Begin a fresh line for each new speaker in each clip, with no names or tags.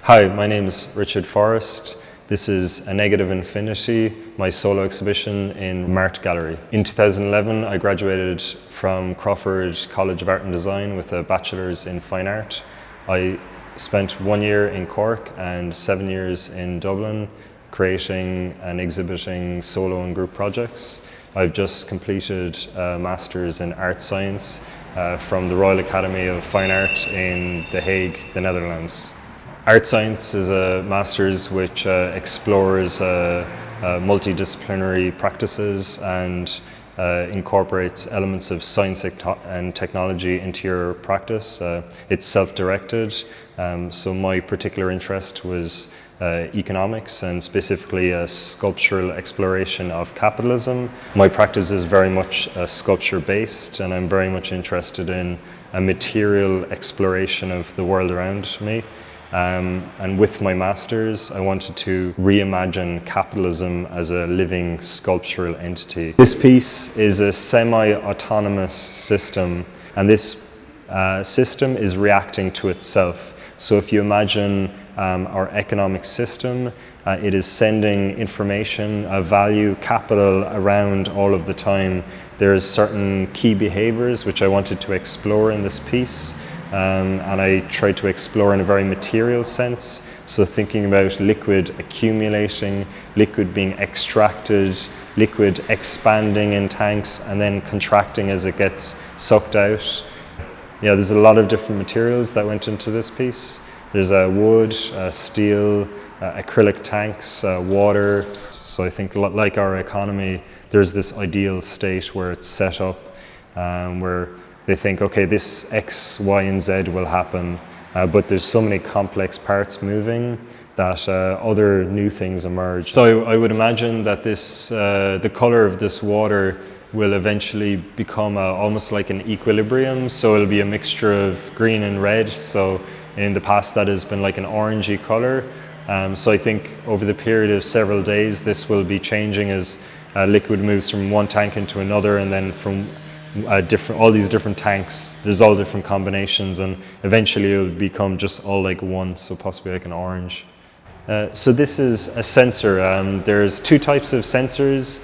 Hi, my name is Richard Forrest. This is A Negative Infinity, my solo exhibition in MART Gallery. In 2011, I graduated from Crawford College of Art and Design with a bachelor's in fine art. I spent 1 year in Cork and 7 years in Dublin, creating and exhibiting solo and group projects. I've just completed a master's in art science from the Royal Academy of Fine Art in The Hague, the Netherlands. Art science is a master's which explores multidisciplinary practices and incorporates elements of science and technology into your practice. It's self-directed, so my particular interest was economics and specifically a sculptural exploration of capitalism. My practice is very much sculpture-based, and I'm very much interested in a material exploration of the world around me. And with my master's, I wanted to reimagine capitalism as a living sculptural entity. This piece is a semi-autonomous system, and this system is reacting to itself. So if you imagine our economic system, it is sending information, value, capital around all of the time. There's certain key behaviors which I wanted to explore in this piece. And I tried to explore in a very material sense. So thinking about liquid accumulating, liquid being extracted, liquid expanding in tanks and then contracting as it gets sucked out. Yeah, there's a lot of different materials that went into this piece. There's wood, steel, acrylic tanks, water. So I think like our economy, there's this ideal state where it's set up, where they think, okay, this X, Y, and Z will happen, but there's so many complex parts moving that other new things emerge. So I would imagine that this, the color of this water will eventually become almost like an equilibrium. So it'll be a mixture of green and red. So in the past, that has been like an orangey color. So I think over the period of several days, this will be changing as liquid moves from one tank into another, and then from all these different tanks, there's all different combinations, and eventually it'll become just all like one, so possibly like an orange. So this is a sensor. There's two types of sensors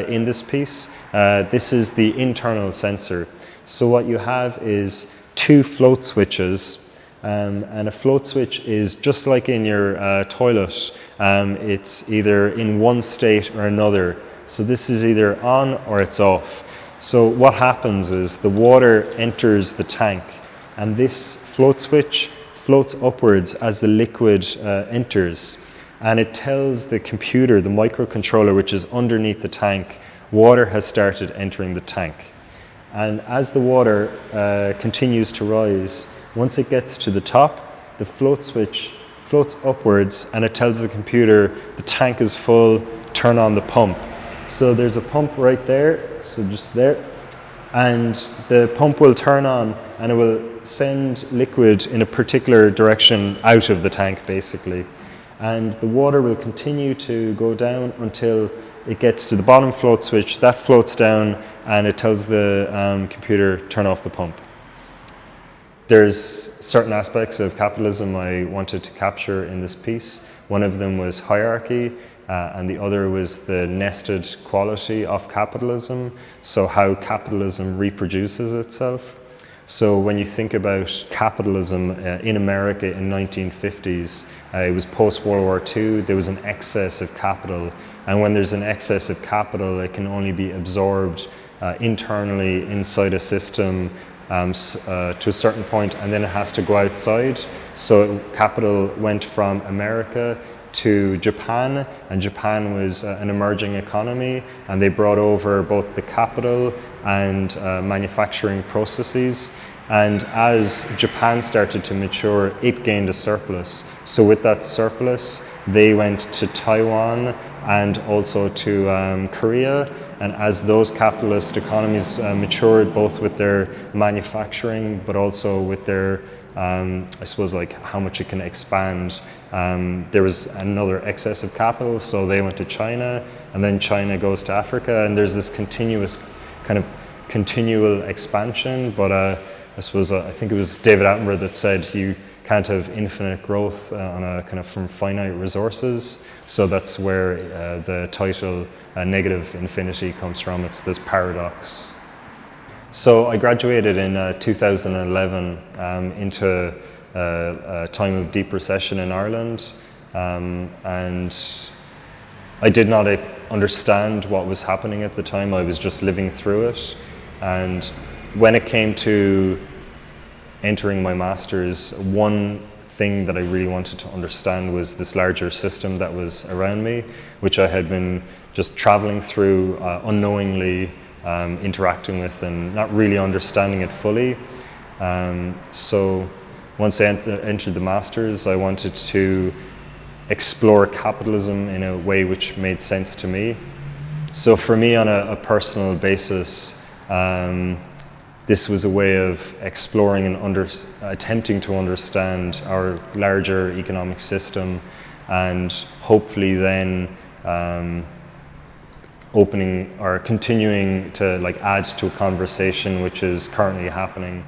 in this piece. This is the internal sensor. So what you have is two float switches, and a float switch is just like in your toilet. It's either in one state or another. So this is either on or it's off. So what happens is the water enters the tank, and this float switch floats upwards as the liquid enters, and it tells the computer, the microcontroller which is underneath the tank, water has started entering the tank. And as the water continues to rise, once it gets to the top, the float switch floats upwards and it tells the computer the tank is full, turn on the pump. So there's a pump right there, so just there, and the pump will turn on and it will send liquid in a particular direction out of the tank basically. And the water will continue to go down until it gets to the bottom float switch, that floats down and it tells the computer turn off the pump. There's certain aspects of capitalism I wanted to capture in this piece. One of them was hierarchy, and the other was the nested quality of capitalism, so how capitalism reproduces itself. So when you think about capitalism in America in 1950s, it was post-World War II, there was an excess of capital, and when there's an excess of capital, it can only be absorbed internally inside a system to a certain point, and then it has to go outside. So capital went from America to Japan, and Japan was an emerging economy, and they brought over both the capital and manufacturing processes. And as Japan started to mature, it gained a surplus. So with that surplus, they went to Taiwan and also to Korea. And as those capitalist economies matured, both with their manufacturing, but also with their I suppose like how much it can expand. There was another excess of capital, so they went to China, and then China goes to Africa, and there's this continual expansion. But I suppose I think it was David Attenborough that said can't have infinite growth on a kind of from finite resources. So that's where the title Negative Infinity comes from. It's this paradox. So I graduated in 2011 into a time of deep recession in Ireland, and I did not understand what was happening at the time. I was just living through it. And when it came to entering my master's, one thing that I really wanted to understand was this larger system that was around me, which I had been just traveling through unknowingly, interacting with and not really understanding it fully. So once I entered the master's, I wanted to explore capitalism in a way which made sense to me. So for me, on a personal basis, this was a way of exploring and attempting to understand our larger economic system, and hopefully then opening or continuing to add to a conversation which is currently happening.